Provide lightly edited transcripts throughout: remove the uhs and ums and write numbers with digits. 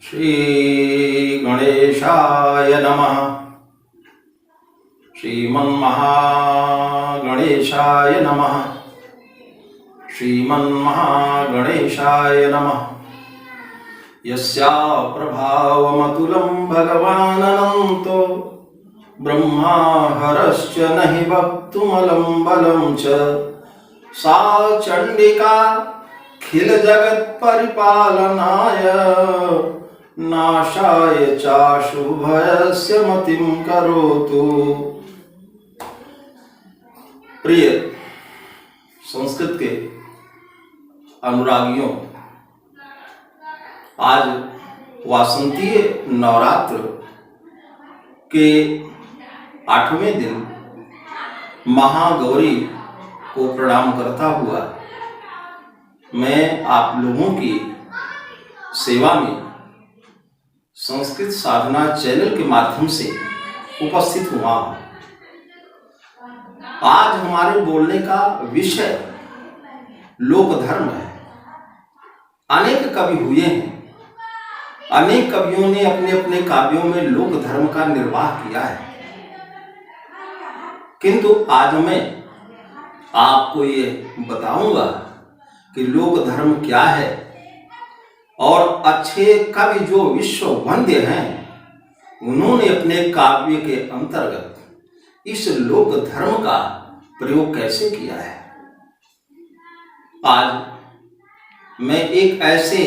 श्री गणेशाय नमः। श्रीमन्महागणेशाय नमः। श्रीमन्महागणेशाय नमः। यस्या प्रभावमतुलं भगवानन्तो ब्रह्मा हरश्च नहि वक्तुमलं बलं च सा चण्डिका खिल जगत् परिपालनाय नाशाय चाशुभयस्य मतिं करोतु। प्रिय संस्कृत के अनुरागियों, आज वासंतीय नवरात्र के 8वें दिन महागौरी को प्रणाम करता हुआ मैं आप लोगों की सेवा में संस्कृत साधना चैनल के माध्यम से उपस्थित हुआ हूँ। आज हमारे बोलने का विषय लोक धर्म है। अनेक कवि हुए हैं, अनेक कवियों ने अपने अपने काव्यों में लोक धर्म का निर्वाह किया है, किंतु आज मैं आपको ये बताऊंगा कि लोक धर्म क्या है और अच्छे कवि जो विश्व वंद्य हैं उन्होंने अपने काव्य के अंतर्गत इस लोक धर्म का प्रयोग कैसे किया है। आज मैं एक ऐसे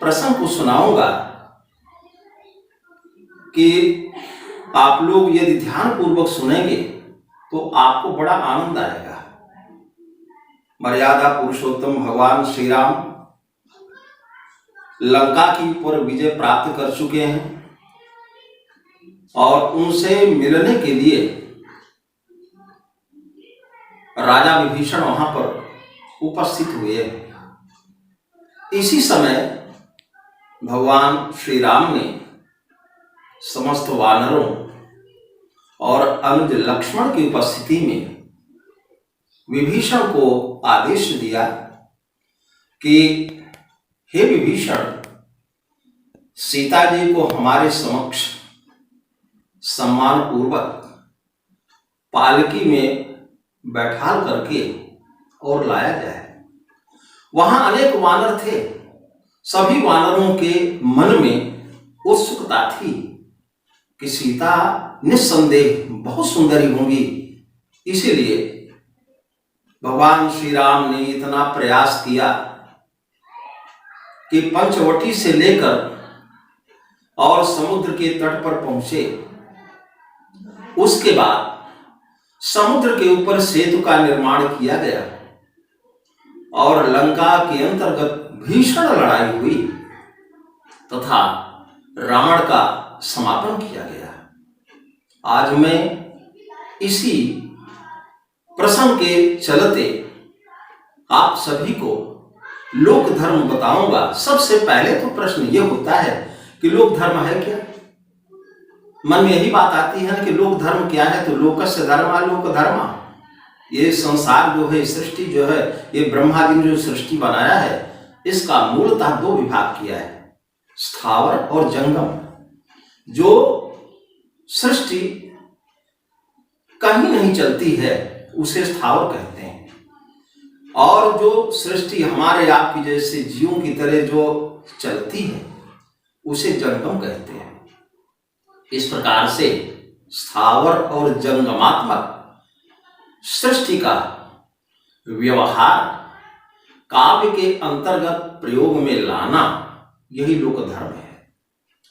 प्रसंग को सुनाऊंगा कि आप लोग यदि ध्यान पूर्वक सुनेंगे तो आपको बड़ा आनंद आएगा। मर्यादा पुरुषोत्तम भगवान श्री राम लंका की पर विजय प्राप्त कर चुके हैं और उनसे मिलने के लिए राजा विभीषण वहां पर उपस्थित हुए हैं। इसी समय भगवान श्री राम ने समस्त वानरों और अनुज लक्ष्मण की उपस्थिति में विभीषण को आदेश दिया कि हे विभीषण, सीता जी को हमारे समक्ष सम्मान पूर्वक पालकी में बैठाल करके और लाया जाए। वहां अनेक वानर थे। सभी वानरों के मन में उत्सुकता थी कि सीता निस्संदेह बहुत सुंदरी होंगी। इसीलिए भगवान श्री राम ने इतना प्रयास किया कि पंचवटी से लेकर और समुद्र के तट पर पहुंचे। उसके बाद समुद्र के ऊपर सेतु का निर्माण किया गया और लंका के अंतर्गत भीषण लड़ाई हुई तथा रावण का समापन किया गया। आज मैं इसी प्रसंग के चलते आप सभी को लोक धर्म बताऊंगा। सबसे पहले तो प्रश्न यह होता है कि लोक धर्म है क्या। मन में यही बात आती है कि लोक धर्म क्या है, तो लोकस्य धर्मा लोक धर्मा। ये संसार जो है, सृष्टि जो है, ये ब्रह्मा जी ने जो सृष्टि बनाया है इसका मूलतः 2 विभाग किया है, स्थावर और जंगम। जो सृष्टि कहीं नहीं चलती है उसे स्थावर कहते हैं और जो सृष्टि हमारे आपकी जैसे जीवों की तरह जो चलती है उसे जंगम कहते हैं। इस प्रकार से स्थावर और जंगमात्मक सृष्टि का व्यवहार काव्य के अंतर्गत प्रयोग में लाना, यही लोक धर्म है।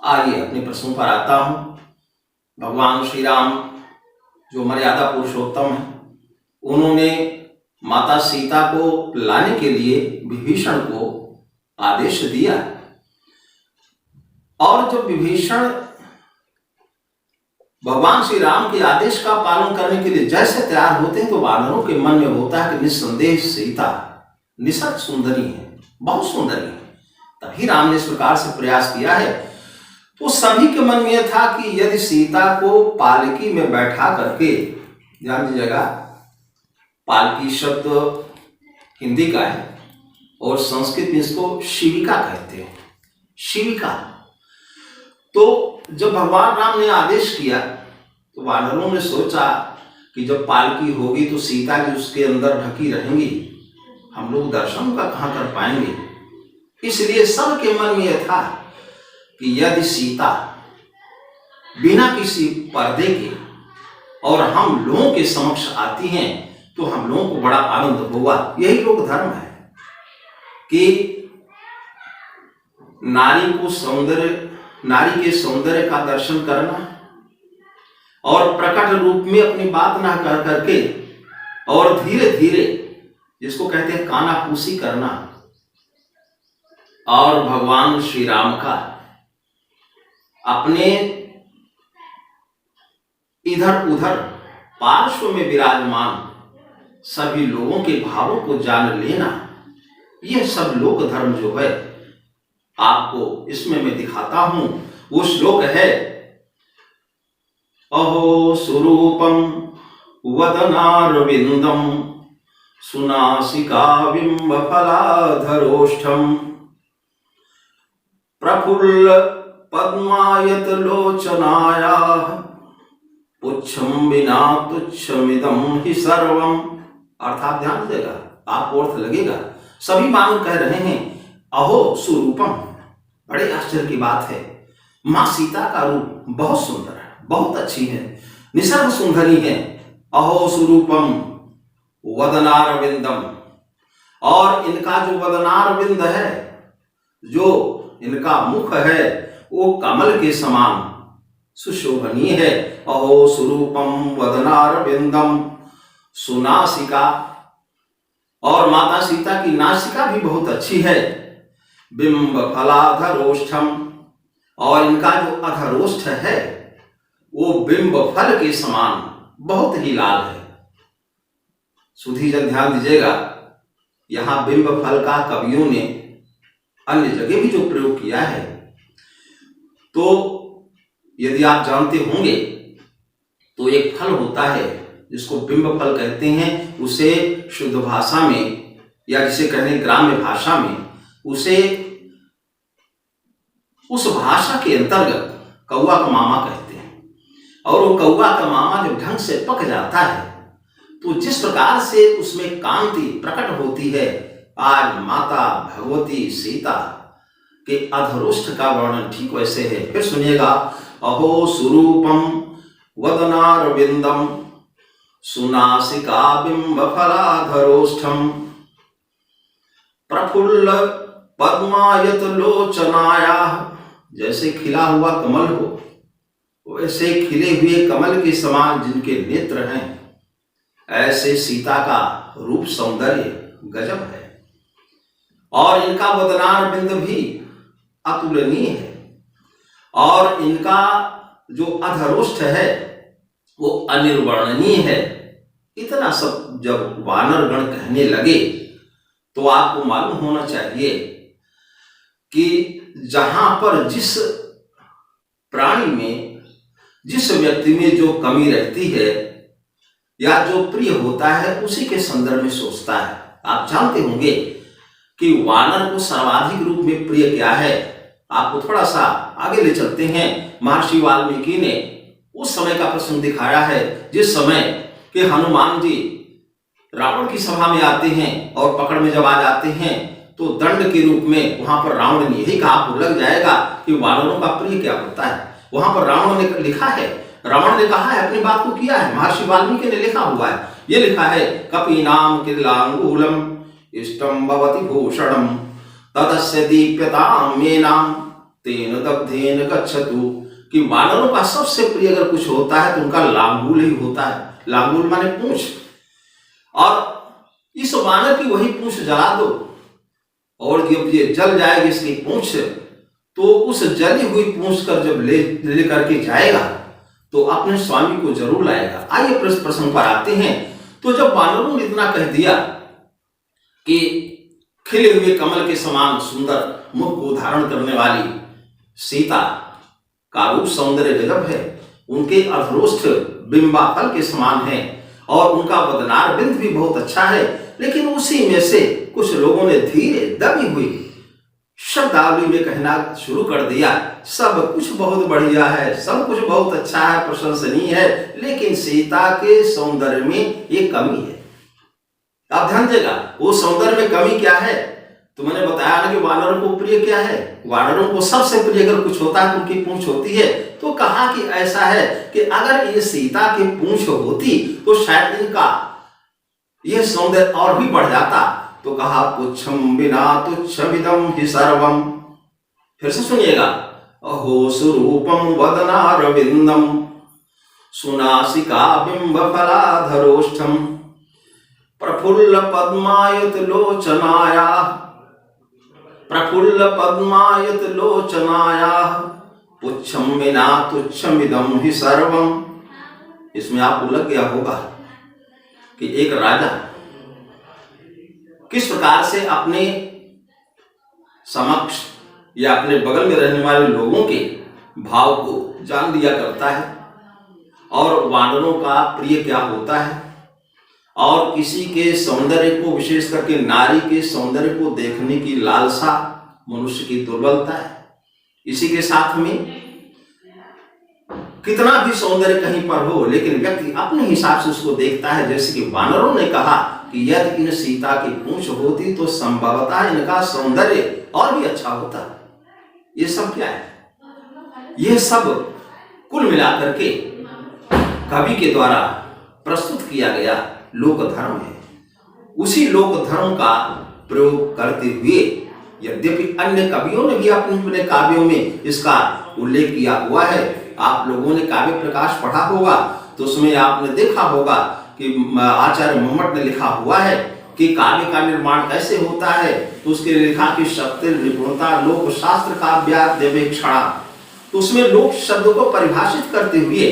आइए अपने प्रश्नों पर आता हूं। भगवान श्री राम जो मर्यादा पुरुषोत्तम है, उन्होंने माता सीता को लाने के लिए विभीषण को आदेश दिया और जब विभीषण भगवान श्री राम के आदेश का पालन करने के लिए जैसे तैयार होते हैं तो वानरों के मन में होता है कि निस्संदेह सीता निसर्ग सुंदरी है, बहुत सुंदरी है। तभी राम ने इस प्रकार से प्रयास किया है। तो सभी के मन में यह था कि यदि सीता को पालकी में बैठा करके, ध्यान दीजिएगा, पालकी शब्द हिंदी का है और संस्कृत में इसको शिविका कहते हैं। शिविका तो जब भगवान राम ने आदेश किया तो वानरों ने सोचा कि जब पालकी होगी तो सीता जी उसके अंदर ढकी रहेंगी, हम लोग दर्शन का कहाँ कर पाएंगे। इसलिए सबके मन में यह था कि यदि सीता बिना किसी पर्दे के और हम लोगों के समक्ष आती हैं तो हम लोगों को बड़ा आनंद होगा। यही लोक धर्म है कि नारी के सौंदर्य का दर्शन करना और प्रकट रूप में अपनी बात ना कर करके और धीरे धीरे, जिसको कहते हैं कानाफूसी करना, और भगवान श्री राम का अपने इधर उधर पार्श्व में विराजमान सभी लोगों के भावों को जान लेना, यह सब लोक धर्म जो है आपको इसमें मैं दिखाता हूं। वो श्लोक है, अहो स्वरूपम वदनारविंदम सुनासिका बिंबफलाधरोष्ठम प्रफुल्ल पद्मायत लोचनायाः पुच्छम विना तुच्छमिदम ही सर्वम। अर्थात ध्यान देगा, आपको अर्थ लगेगा। सभी वानर कह रहे हैं अहो सुरूपम, बड़े आश्चर्य की बात है, मां सीता का रूप बहुत सुंदर है, बहुत अच्छी है, निसर्ग सुंदरी है। अहो सुरूपम वदनारविंदम, और इनका जो वदनारविंद है, जो इनका मुख है, वो कमल के समान सुशोभनीय है। अहो स्वरूपम वदनारविंदम सुनासिका, और माता सीता की नासिका भी बहुत अच्छी है। बिंब फलाधरोष्ठम, और इनका जो अधरोष्ठ है वो बिंब फल के समान बहुत ही लाल है। सुधी जन ध्यान दीजिएगा, यहां बिंब फल का कवियों ने अन्य जगह भी जो प्रयोग किया है, तो यदि आप जानते होंगे तो एक फल होता है जिसको बिंब फल कहते हैं, उसे शुद्ध भाषा में या जिसे कहने ग्राम्य भाषा में उसे उस भाषा के अंतर्गत कौवा का मामा कहते हैं। और वो कौवा का मामा जब ढंग से पक जाता है तो जिस प्रकार से उसमें कांति प्रकट होती है, आज माता भगवती सीता के अधरोष्ठ का वर्णन ठीक वैसे है। फिर सुनिएगा, अहो स्वरूपम वदनारविंदम सुनासिका बिंबफलाधरोष्ठम प्रफुल्ल पद्मायत लोचनायाः, जैसे खिला हुआ कमल हो वैसे खिले हुए कमल के समान जिनके नेत्र हैं, ऐसे सीता का रूप सौंदर्य गजब है। और इनका वदनारविंद भी अतुलनीय है, और इनका जो अधरोष्ठ है वो अनिर्वर्णनीय है। इतना सब जब वानर गण कहने लगे तो आपको मालूम होना चाहिए कि जहां पर जिस प्राणी में, जिस व्यक्ति में जो कमी रहती है या जो प्रिय होता है, उसी के संदर्भ में सोचता है। आप जानते होंगे कि वानर को सर्वाधिक रूप में प्रिय क्या है। आपको थोड़ा सा आगे ले चलते हैं। महर्षि वाल्मीकि ने उस समय का प्रसंग दिखाया है जिस समय के हनुमान जी रावण की सभा में आते हैं और पकड़ में जब आ जाते हैं तो दंड के रूप में वहां पर रावण ने यही कहा, आपको लग जाएगा कि वानरों का प्रिय क्या होता है। वहां पर रावण ने लिखा है, रावण ने कहा है, अपनी बात को किया है, महर्षि वाल्मीकि ने लिखा हुआ है। ये लिखा है, कपीनाम किल्लांगूलम इष्टम भवति भूषणम तदस्य दीप्यताम मेनाम तेन दग्धेन गच्छतु, कि वानरों का सबसे प्रिय अगर कुछ होता है तो उनका लांगूल ही होता है। लांगूल माने पूंछ, और इस वानर की वही पूंछ जला दो और जब ये जल जाएगी इसकी पूंछ, तो उस जली हुई पूंछ कर जब ले करके जाएगा तो अपने स्वामी को जरूर लाएगा। आइए प्रसंग पर आते हैं। तो जब वानरों ने इतना कह दिया कि खिले हुए कमल के समान सुंदर मुख को धारण करने वाली सीता का रूप सौंदर्य गजब है, उनके अधरोष्ठ बिंबाफल के समान है और उनका वदनारविंद भी बहुत अच्छा है, लेकिन उसी में से कुछ लोगों ने धीरे दबी हुई शब्दावली में कहना शुरू कर दिया, सब कुछ बहुत बढ़िया है, सब कुछ बहुत अच्छा है, प्रशंसनीय है, लेकिन सीता के सौंदर्य में एक कमी है। आप ध्यान देगा, वो सौंदर्य में कमी क्या है? तो मैंने बताया ना कि वानरों को प्रिय क्या है, वानरों को सबसे प्रिय अगर कुछ होता है उनकी पूंछ होती है। तो कहा कि ऐसा है कि अगर ये सीता की पूंछ होती तो शायद इनका यह सौंदर्य और भी बढ़ जाता। तो कहा पुच्छम बिना तुच्छमिदं हि सर्वम। फिर से सुनिएगा, अहो सुरूपम वदनारविंदम सुनासिका बिंब फलाधरोष्ठम प्रफुल्ल पद्मायत लोचनाया प्रफुल्ल पद्मायत लोचनाया पुच्छम विना तुच्छमिदं हि सर्वम। इसमें आपको लग गया होगा कि एक राजा किस प्रकार से अपने समक्ष या अपने बगल में रहने वाले लोगों के भाव को जान लिया करता है, और वानरों का प्रिय क्या होता है, और किसी के सौंदर्य को, विशेष करके नारी के सौंदर्य को देखने की लालसा मनुष्य की दुर्बलता है। इसी के साथ में कितना भी सौंदर्य कहीं पर हो, लेकिन व्यक्ति अपने हिसाब से उसको देखता है। जैसे कि वानरों ने कहा कि यदि इन सीता की पूंछ होती तो संभवतः इनका सौंदर्य और भी अच्छा होता। ये सब क्या है? ये सब कुल मिलाकर के कवि के द्वारा प्रस्तुत किया गया लोक धर्म है। उसी लोक धर्म का प्रयोग करते हुए यद्यपि अन्य कवियों ने भी अपने अपने काव्यों में इसका उल्लेख किया हुआ है। आप लोगों ने काव्य प्रकाश पढ़ा होगा तो उसमें आपने देखा होगा कि आचार्य मोहम्मद ने लिखा हुआ है कि काव्य का निर्माण कैसे होता है। तो उसके लिखा कि शक्ति निपुणता लोक शास्त्र काव्यादेवेक्षणा। तो उसमें लोक शब्द को परिभाषित करते हुए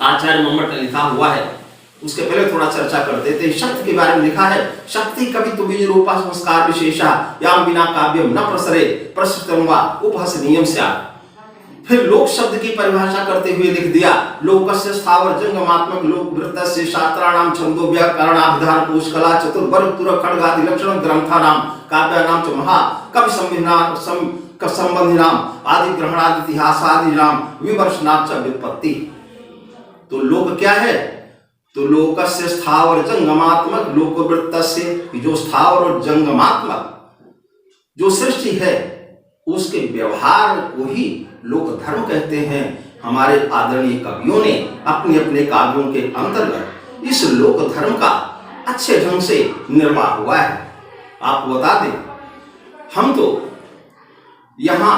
आचार्य मोहम्मद ने लिखा हुआ है। उसके पहले थोड़ा चर्चा करते थे। शक्ति के बारे में लिखा है, शक्ति कवि तुबीज रूपा संस्कार विशेषा याम बिना काव्यम न प्रसरे प्रसृतम वा उपहसनीयम स्यात्। फिर लोक शब्द की परिभाषा करते हुए लिख दिया, लोकस्य स्थावर जंगमात्मक लोक वृत्तस्य शास्त्राणाम छंदो व्याकरणाभिधान पुष्कला चतुर्वर्ग तुर खड्गादि लक्षण ग्रंथानाम काव्यानाम च महा कवि संबंधिनाम आदि ग्रहणादि इतिहासादिनाम विवर्षणाच च व्युत्पत्ति। तो लोक क्या है? तो लोकस्य स्थावर जंगमात्मक लोक वृत्तस्य, जो स्थावर और जंगमात्मक जो सृष्टि है उसके व्यवहार को ही लोक धर्म कहते हैं। हमारे आदरणीय कवियों ने अपने अपने काव्यों के अंतर्गत इस लोक धर्म का अच्छे ढंग से निर्माण हुआ है। आपको बता दें, हम तो यहाँ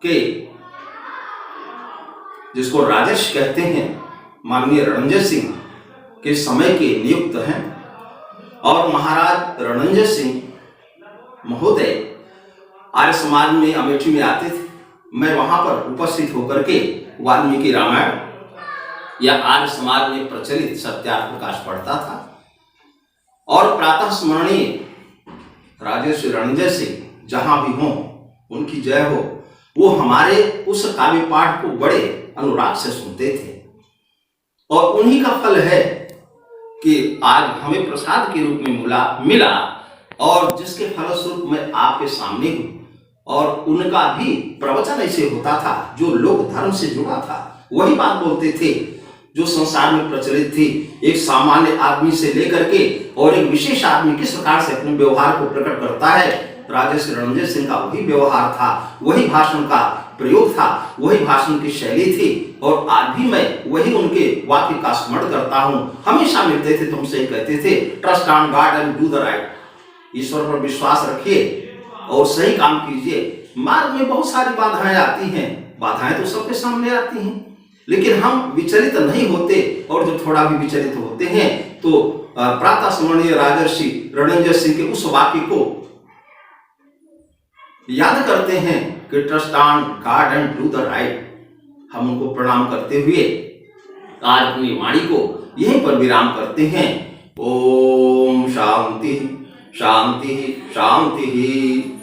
के जिसको राजर्षि कहते हैं माननीय रणंजय सिंह के समय के नियुक्त हैं, और महाराज रणंजय सिंह महोदय आर्य समाज में अमेठी में आते थे। मैं वहां पर उपस्थित होकर के वाल्मीकि रामायण या आर्य समाज में प्रचलित सत्यार्थ प्रकाश पढ़ता था, और प्रातः स्मरणीय राजर्षि रणंजय सिंह जहां भी हों उनकी जय हो, वो हमारे उस काव्य पाठ को बड़े अनुराग से सुनते थे। और उन्हीं का फल है कि आज हमें प्रसाद के रूप में मिला, और जिसके फलस्वरूप मैं आपके सामने हूं। और उनका भी प्रवचन ऐसे होता था जो लोक धर्म से जुड़ा था, वही बात बोलते थे जो संसार में प्रचलित थी। एक सामान्य आदमी से लेकर के और एक विशेष आदमी किस प्रकार से अपने व्यवहार को प्रकट करता है, राजर्षि रणंजय सिंह का वही व्यवहार था, वही भाषण का प्रयोग था, वही भाषण की शैली थी। और आज भी मैं वही उनके वाक्य का स्मरण करता हूं। हमेशा मिलते थे तो हमसे कहते थे, trust on God and do the right. ईश्वर पर विश्वास रखिए और सही काम कीजिए। मार्ग में बहुत सारी बाधाएं आती हैं, बाधाएं तो सबके सामने आती हैं, लेकिन हम विचलित नहीं होते। और जो थोड़ा भी विचलित होते हैं तो प्रातः स्मरणीय राजर्षि रणंजय सिंह के उस वाक्य को याद करते हैं कि trust on God and do the right. हम उनको प्रणाम करते हुए आज अपनी वाणी को यहीं पर विराम करते हैं। ओम शांति शांति शांति।